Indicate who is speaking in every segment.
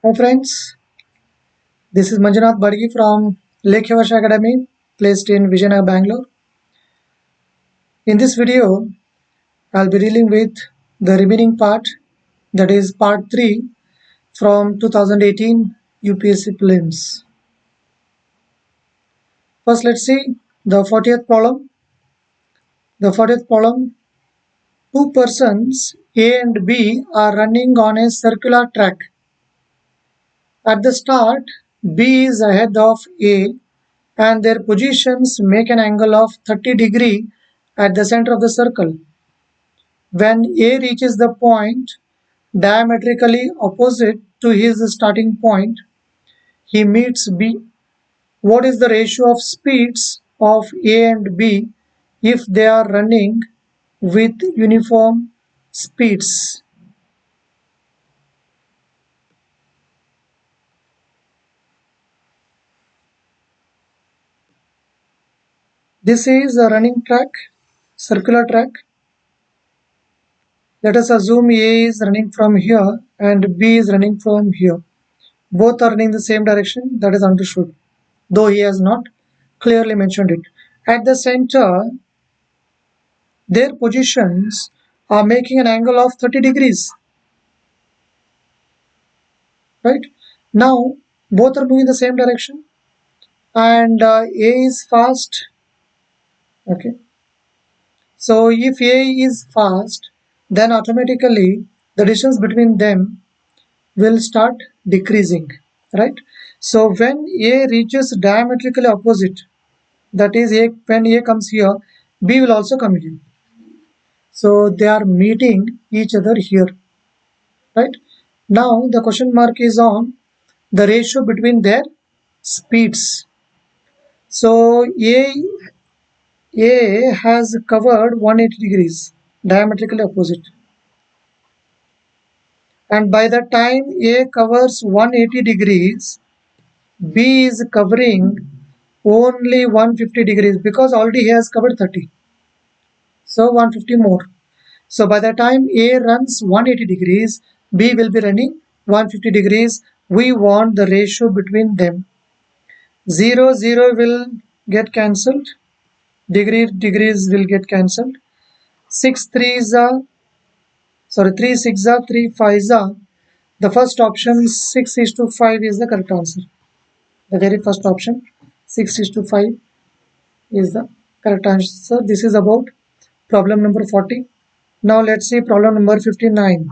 Speaker 1: Hi friends, this is Manjunath Badgi from Lake Yavash Academy, placed in Vijayanagar, Bangalore. In this video, I'll be dealing with the remaining part, that is part 3 from 2018 UPSC prelims. First, let's see the 40th problem. The 40th problem, two persons A and B are running on a circular track. At the start, B is ahead of A and their positions make an angle of 30 degree at the center of the circle. When A reaches the point diametrically opposite to his starting point, he meets B. What is the ratio of speeds of A and B if they are running with uniform speeds? This is a running track, circular track. Let us assume A is running from here and B is running from here. Both are running in the same direction, that is understood, though he has not clearly mentioned it. At the center, their positions are making an angle of 30 degrees. Right? Now, both are moving in the same direction and A is fast. Okay. So, if A is fast, then automatically the distance between them will start decreasing. Right? So, when A reaches diametrically opposite, that is when A comes here, B will also come here. So they are meeting each other here, right? Now the question mark is on the ratio between their speeds. So A has covered 180 degrees, diametrically opposite. And by the time A covers 180 degrees, B is covering only 150 degrees because already he has covered 30. So 150 more. So by the time A runs 180 degrees, B will be running 150 degrees. We want the ratio between them. 0, 0 will get cancelled. Degrees will get cancelled. 6 3s are, 3 6 are, 3 5s are. The first option 6 is to 5 is the correct answer. The very first option 6 is to 5 is the correct answer. This is about problem number 40. Now let's see problem number 59.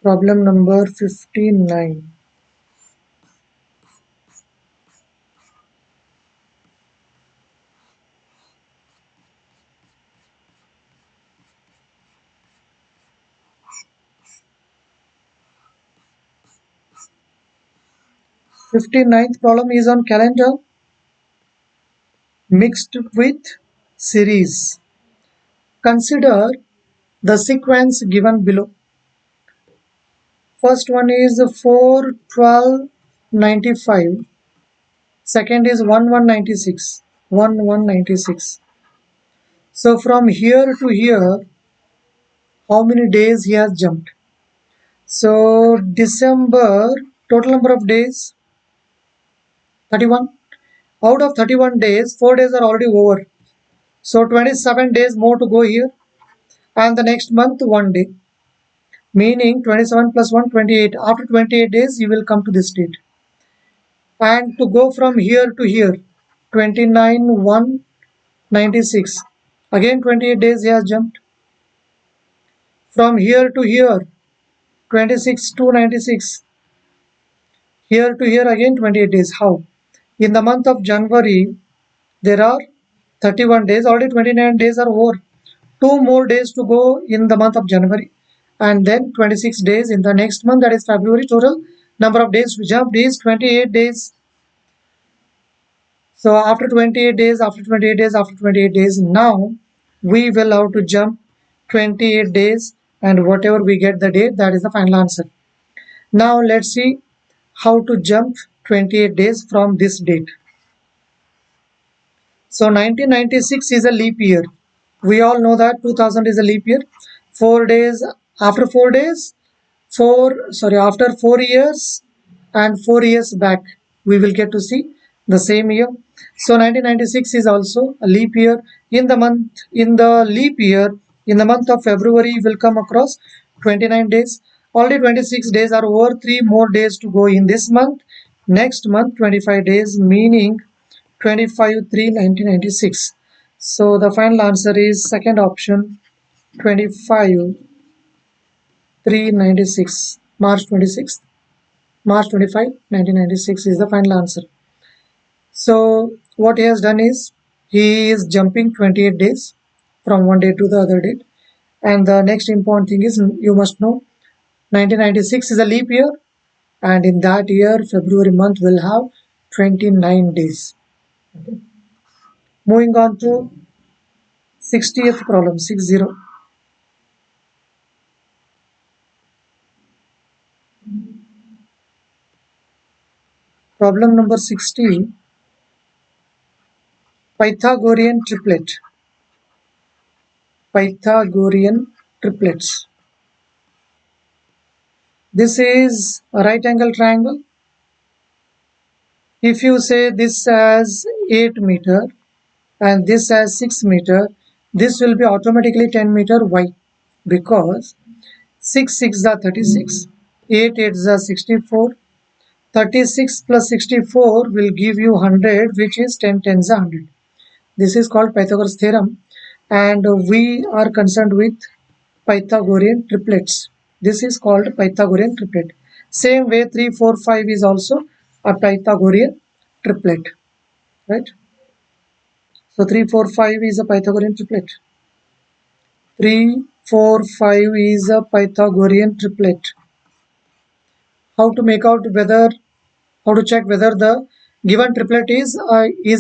Speaker 1: Problem number 59. Fifty-ninth problem is on calendar mixed with series. Consider the sequence given below. First one is 4 12 95. Second is 1 1 96. 1 1 96. So from here to here, how many days he has jumped? So December, total number of days 31. Out of 31 days, 4 days are already over. So 27 days more to go here, and the next month 1 day, meaning 27 plus 1 28. After 28 days you will come to this date, and to go from here to here 29 1 96, again 28 days he has jumped. From here to here 26 to 96, here to here again 28 days. How? In the month of January there are 31 days, already 29 days are over. 2 more days to go in the month of January, and then 26 days in the next month, that is February. Total number of days to jump is 28 days. So after 28 days, after 28 days, after 28 days, now we will have to jump 28 days, and whatever we get the date, that is the final answer. Now let's see how to jump 28 days from this date. So 1996 is a leap year. We all know that 2000 is a leap year. 4 days, after 4 days, after 4 years and 4 years back, we will get to see the same year. So 1996 is also a leap year. In the leap year, in the month of February, you will come across 29 days. Already 26 days are over, 3 more days to go in this month. Next month, 25 days, meaning 25/3/1996. So the final answer is second option, 25/3/96. March 25, 1996 is the final answer. So what he has done is he is jumping 28 days from one day to the other date. And the next important thing is you must know 1996 is a leap year, and in that year February month will have 29 days. Okay. Moving on to 60th problem, 60. Problem number 60, Pythagorean triplet. Pythagorean triplets. This is a right angle triangle. If you say this has 8 meter and this has 6 meter, this will be automatically 10 meter. Why? Because 6 6 are 36, 8 8 are 64, 36 plus 64 will give you 100, which is 10 10s are 100. This is called Pythagoras theorem, and we are concerned with Pythagorean triplets. This is called Pythagorean triplet. Same way 3 4 5 is also a Pythagorean triplet, right? So 3 4 5 is a Pythagorean triplet. 3 4 5 is a Pythagorean triplet. How to make out whether, how to check whether the given triplet is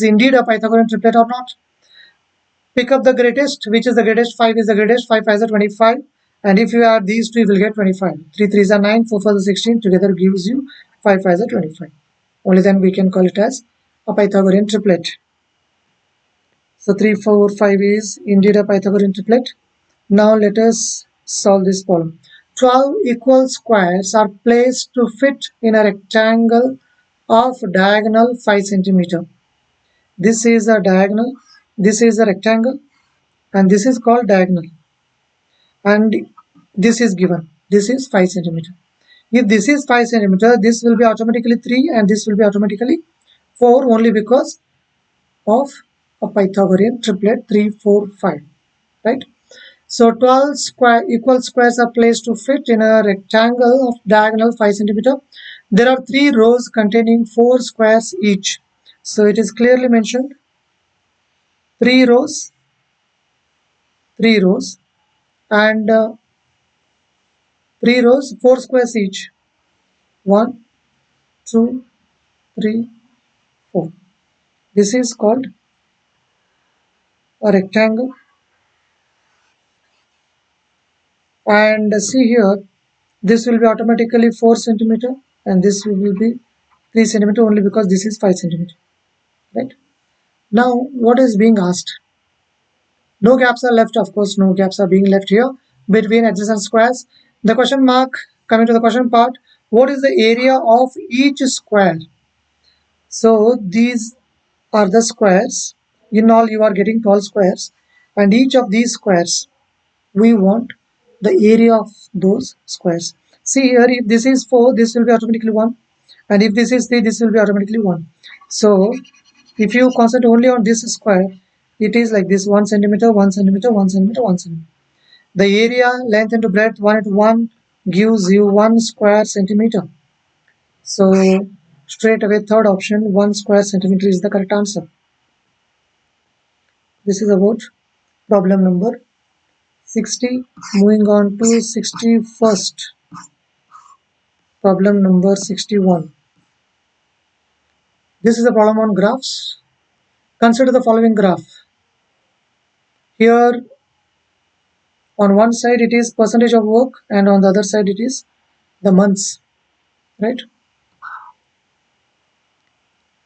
Speaker 1: indeed a Pythagorean triplet or not? Pick up the greatest. Which is the greatest? 5 is the greatest. 5 5 is 25. And if you add these two, you will get 25. 3 3 is 9, 4 4 is 16. Together gives you 5 5 is 25. Only then we can call it as a Pythagorean triplet. So 3 4 5 is indeed a Pythagorean triplet. Now let us solve this problem. 12 equal squares are placed to fit in a rectangle of diagonal 5 centimeter. This is a diagonal, this is a rectangle, and this is called diagonal. And this is given. This is 5 centimeter. If this is 5 centimeter, this will be automatically 3 and this will be automatically 4, only because of a Pythagorean triplet 3 4 5, right? So 12 equal squares are placed to fit in a rectangle of diagonal 5 centimeter. There are 3 rows containing 4 squares each. So it is clearly mentioned 3 rows, 3 rows, and 3 rows, 4 squares each. 1, 2, 3, 4. This is called a rectangle. And see here, this will be automatically 4 centimeter and this will be 3 centimeter, only because this is 5 centimeter, right? Now what is being asked? No gaps are left, of course, no gaps are being left here between adjacent squares. The question mark, coming to the question part, what is the area of each square? So these are the squares. In all, you are getting 12 squares, and each of these squares, we want the area of those squares. See here, if this is 4, this will be automatically 1, and if this is 3, this will be automatically 1. So if you concentrate only on this square, it is like this: 1 centimeter, 1 centimeter, 1 centimeter, 1 centimeter. The area, length into breadth 1 into 1 gives you 1 square centimeter. So straight away, third option, 1 square centimeter is the correct answer. This is about problem number 60. Moving on to 61st. Problem number 61. This is a problem on graphs. Consider the following graph. Here on one side it is percentage of work, and on the other side it is the months, right?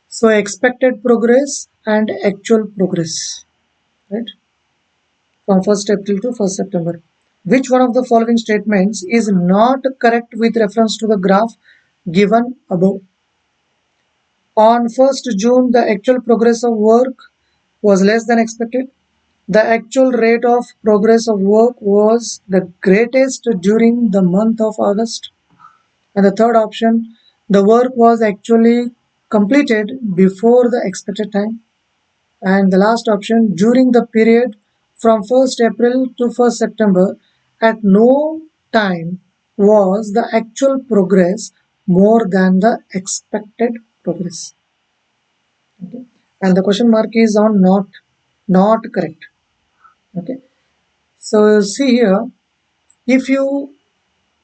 Speaker 1: So expected progress and actual progress, right? From 1st April to 1st September. Which one of the following statements is not correct with reference to the graph given above? On 1st June, the actual progress of work was less than expected. The actual rate of progress of work was the greatest during the month of August. And the third option, the work was actually completed before the expected time. And the last option, during the period from 1st April to 1st September, at no time was the actual progress more than the expected progress. Okay. And the question mark is on not correct. Okay. So see here, if you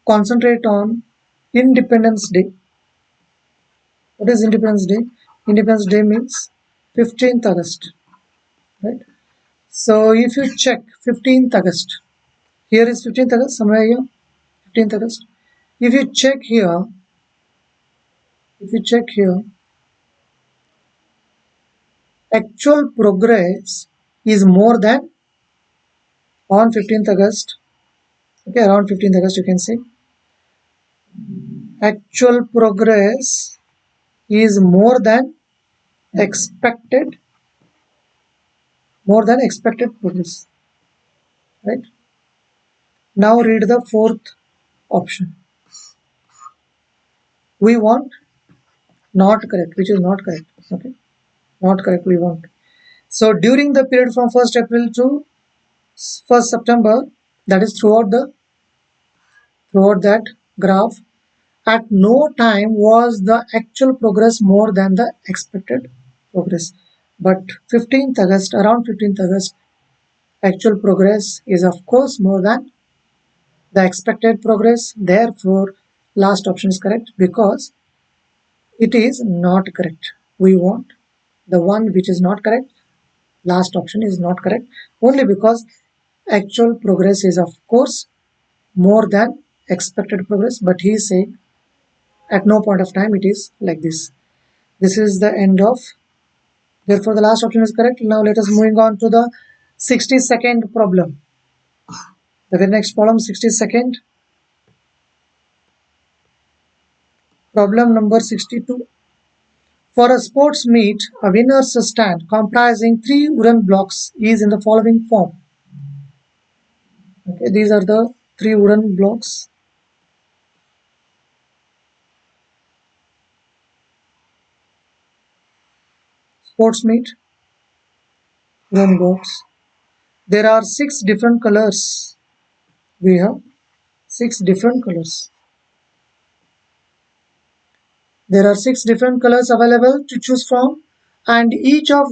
Speaker 1: concentrate on Independence Day, what is Independence Day? Independence Day means 15th August, right? So if you check 15th August, here is 15th August, somewhere here, 15th August. If you check here, actual progress is more than on 15th August. Okay, around 15th August, you can say actual progress is expected, more than expected progress, right? Now read the fourth option. We want not correct, which is not correct. Okay, not correct. We want. So during the period from 1st April to 1st September, that is throughout that graph, at no time was the actual progress more than the expected progress. But 15th August, around 15th August, actual progress is of course more than the expected progress. Therefore, last option is correct because it is not correct. We want the one which is not correct. Last option is not correct only because actual progress is of course more than expected progress, but he is saying at no point of time it is like this. This is the end of, therefore the last option is correct. Now let us moving on to the 62nd problem. The very next problem, 62nd. Problem number 62. For a sports meet, a winner's stand comprising 3 wooden blocks is in the following form. Okay, these are the 3 wooden blocks. Sports meet, wooden blocks. There are 6 different colors. We have 6 different colors. There are 6 different colors available to choose from, and each of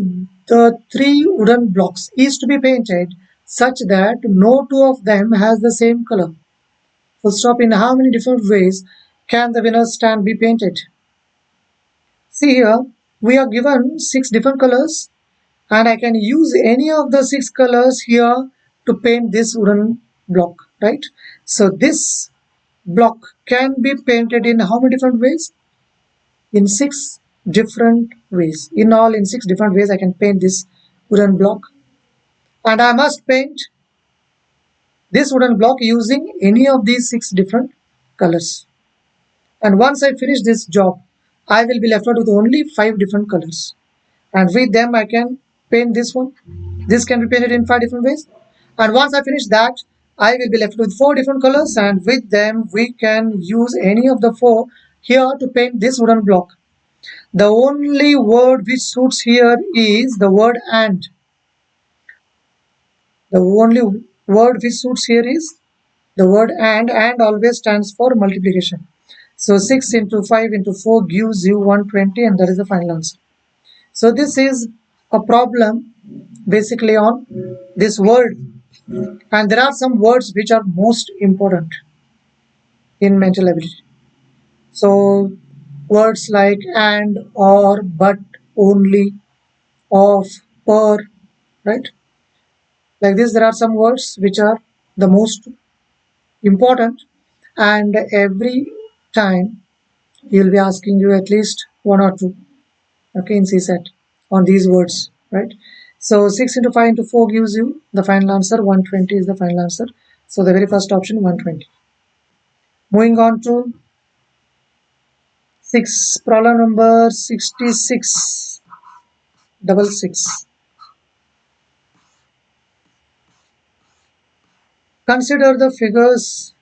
Speaker 1: the 3 wooden blocks is to be painted such that no 2 of them has the same color. Full stop. In how many different ways can the winner's stand be painted? See here, we are given 6 different colors, and I can use any of the 6 colors here to paint this wooden block, right? So this block can be painted in how many different ways? In 6 different ways. In all, in 6 different ways I can paint this wooden block, and I must paint this wooden block using any of these 6 different colors. And once I finish this job, I will be left out with only 5 different colors, and with them I can paint this one. This can be painted in 5 different ways, and once I finish that, I will be left with 4 different colors, and with them we can use any of the 4 here to paint this wooden block. The only word which suits here is the word and. The only word which suits here is the word and always stands for multiplication. So 6 into 5 into 4 gives you 120, and that is the final answer. So this is a problem basically on this word, and there are some words which are most important in mental ability. So words like and, or, but, only, of, per, right? Like this, there are some words which are the most important, and every time he will be asking you at least 1 or 2, okay, in CSAT on these words, right? So 6 into 5 into 4 gives you the final answer. 120 is the final answer. So the very first option 120. Moving on to 6, problem number 66, double 6. Consider the figures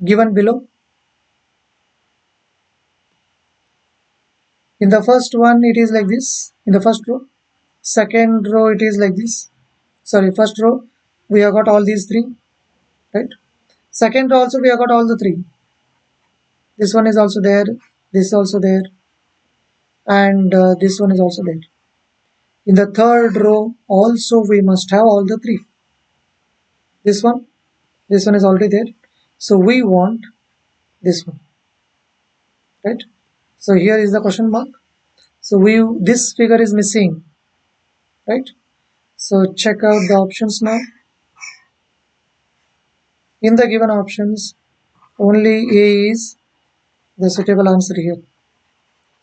Speaker 1: given below. In the first one it is like this, in the first row. Second row it is like this. Sorry, first row we have got all these three, right? Second row also we have got all the three. This one is also there, this is also there, and this one is also there. In the third row also we must have all the three. This one is already there, so we want this one, right? So here is the question mark. So this figure is missing, right? So check out the options now. In the given options, only A is the suitable answer here.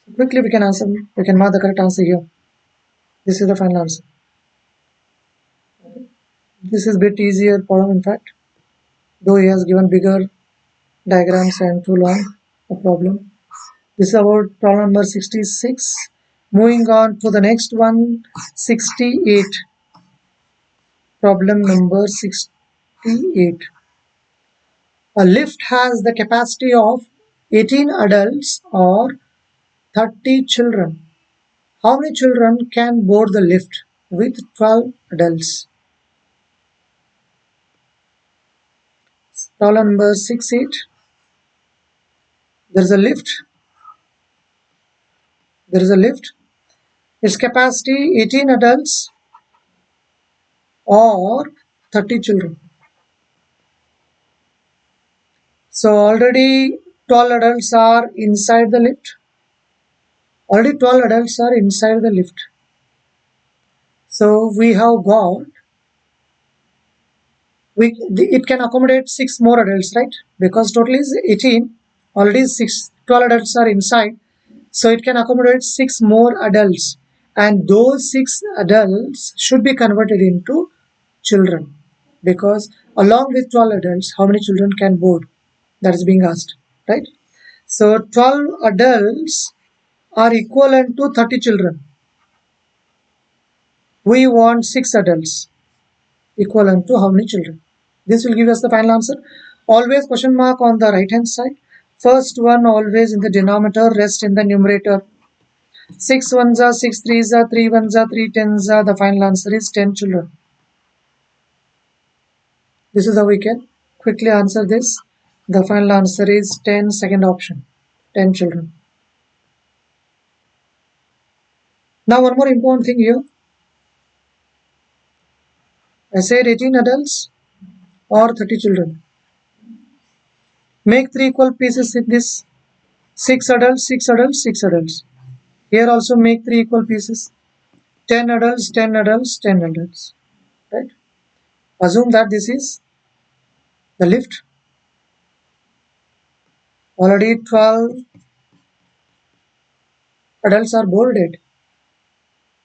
Speaker 1: So quickly we can mark the correct answer here. This is the final answer. This is a bit easier problem in fact, though he has given bigger diagrams and too long a problem. This is about problem number 66. Moving on to the next one, 68. Problem number 68. A lift has the capacity of 18 adults or 30 children. How many children can board the lift with 12 adults? Problem number 68. There is a lift. There is a lift. Its capacity 18 adults or 30 children. So already 12 adults are inside the lift. Already 12 adults are inside the lift. So we have got, it can accommodate 6 more adults, right? Because total is 18. Already 12 adults are inside. So it can accommodate 6 more adults. And those 6 adults should be converted into children. Because along with 12 adults, how many children can board? That is being asked, right? So 12 adults are equivalent to 30 children. We want 6 adults equivalent to how many children? This will give us the final answer. Always question mark on the right hand side. First one always in the denominator, rest in the numerator. 6 ones are 6 threes are 3 ones are 3 tens are. The final answer is 10 children. This is how we can quickly answer this. The final answer is 10, second option, 10 children. Now one more important thing here. I said 18 adults or 30 children. Make 3 equal pieces in this. 6 adults, 6 adults, 6 adults. Here also make 3 equal pieces. 10 adults, 10 adults, 10 adults. Right? Assume that this is the lift. Already 12 adults are boarded.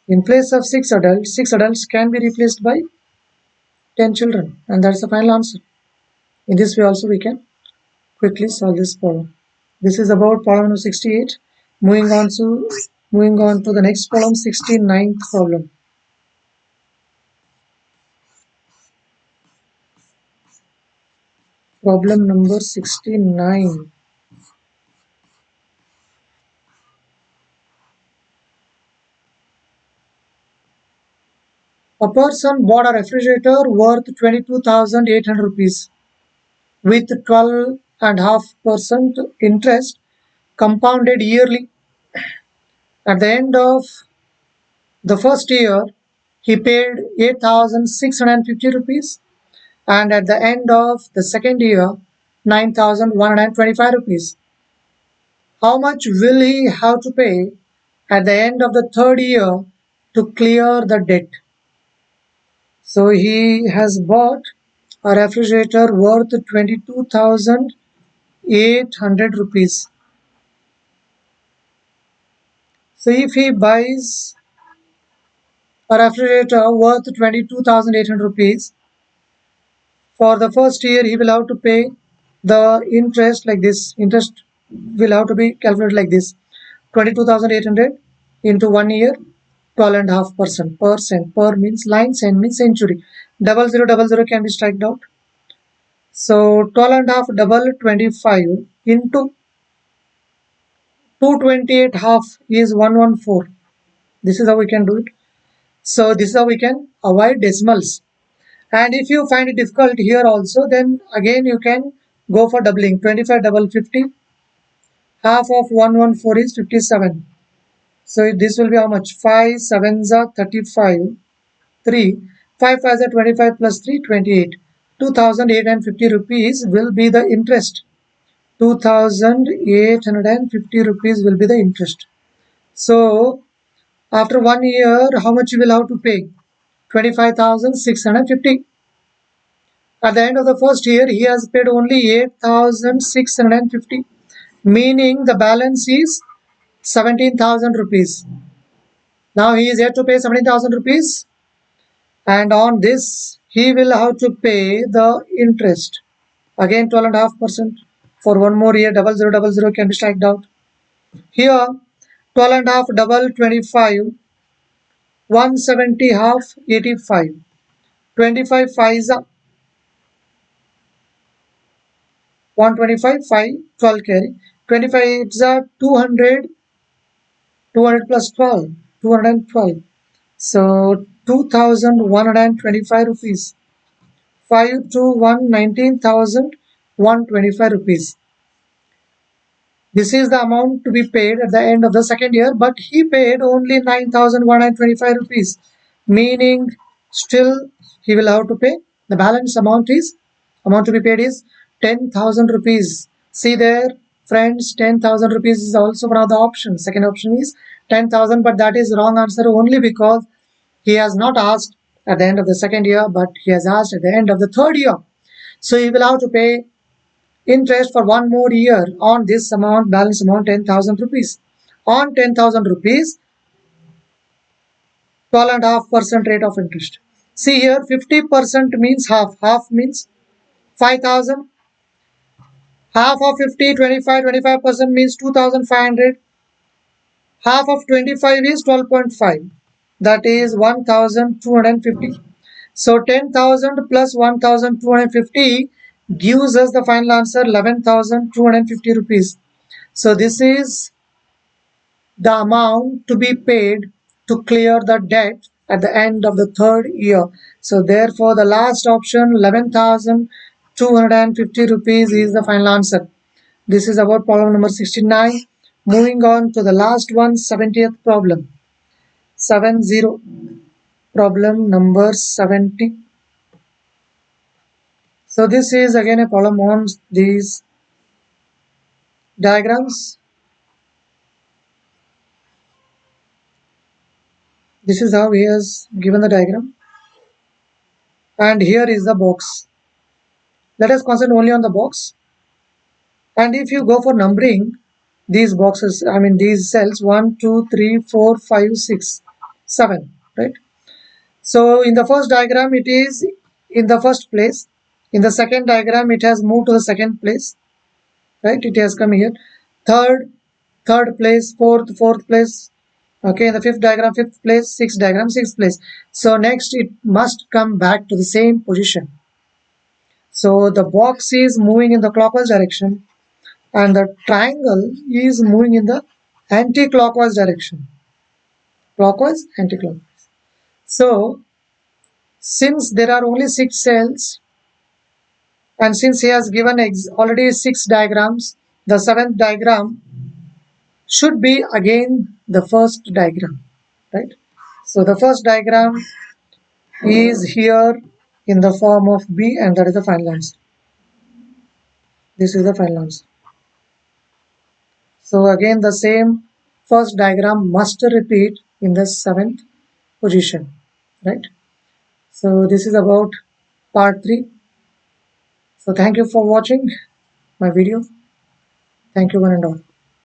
Speaker 1: In place of 6 adults can be replaced by 10 children, and that's the final answer. In this way also we can quickly solve this problem. This is about problem number 68. Moving on to the next problem, 69th problem. Problem number 69. A person bought a refrigerator worth 22,800 rupees with 12.5% interest compounded yearly. At the end of the first year, he paid 8,650 rupees, and at the end of the second year, 9,125 rupees. How much will he have to pay at the end of the third year to clear the debt? So he has bought a refrigerator worth 22,800 rupees. So if he buys a refrigerator worth 22,800 rupees For the first year, he will have to pay the interest like this. Interest will have to be calculated like this: 22,800 into 1 year, 12.5%. Percent. Per means line, cent means century. Double zero, double zero can be striked out. So 12.5 double 25 into 228 half is 114. This is how we can do it. So this is how we can avoid decimals. And if you find it difficult here also, then again you can go for doubling. 25 double 50. Half of 114 is 57. So this will be how much? 5 sevens are 35. 3. 5 5s are 25 plus 3, 28. 2,850 rupees will be the interest. 2,850 rupees will be the interest. So after 1 year, how much you will have to pay? 25,650. At the end of the first year, he has paid only 8,650, meaning the balance is 17,000 rupees. Now he is yet to pay 17,000 rupees, and on this he will have to pay the interest. Again 12.5%. For one more year, double zero double zero can be striked out. Here 12.5 double 25, 170 half 85. 25 5s are 125, 5, 12 carry. 25 is 200, 200 plus 12, 212. So 2,125 rupees. 5 to 1, 19,125 rupees. This is the amount to be paid at the end of the second year, but he paid only 9,125 rupees, meaning still he will have to pay. The balance amount to be paid is 10,000 rupees. See there, friends, 10,000 rupees is also one of the options. Second option is 10,000, but that is wrong answer only because he has not asked at the end of the second year, but he has asked at the end of the third year. So he will have to pay interest for one more year on this amount, balance amount 10,000 rupees. On 10,000 rupees, 12.5% rate of interest. See here, 50% means half. Half means 5,000. Half of 50, 25, 25% means 2,500. Half of 25 is 12.5. That is 1,250. So 10,000 plus 1,250 gives us the final answer 11,250 rupees. So this is the amount to be paid to clear the debt at the end of the third year. So therefore the last option 11,250 rupees is the final answer. This is about problem number 69. Moving on to the last one, 70th problem. 70. Problem number 70. So this is again a problem on these diagrams. This is how he has given the diagram. And here is the box. Let us concentrate only on the box. And if you go for numbering these boxes, I mean these cells 1, 2, 3, 4, 5, 6, 7, right? So in the first diagram it is in the first place. In the second diagram it has moved to the second place, right? It has come here. Third place, fourth place. Okay, in the fifth diagram, fifth place, sixth diagram, sixth place. So next it must come back to the same position. So the box is moving in the clockwise direction and the triangle is moving in the anti-clockwise direction. Clockwise, anti-clockwise. So since there are only 6 cells and since he has given already 6 diagrams, the 7th diagram should be again the first diagram, right? So the first diagram is here in the form of B and that is the final answer. This is the final answer. So again the same first diagram must repeat in the 7th position, right? So this is about part 3. So thank you for watching my video. Thank you one and all.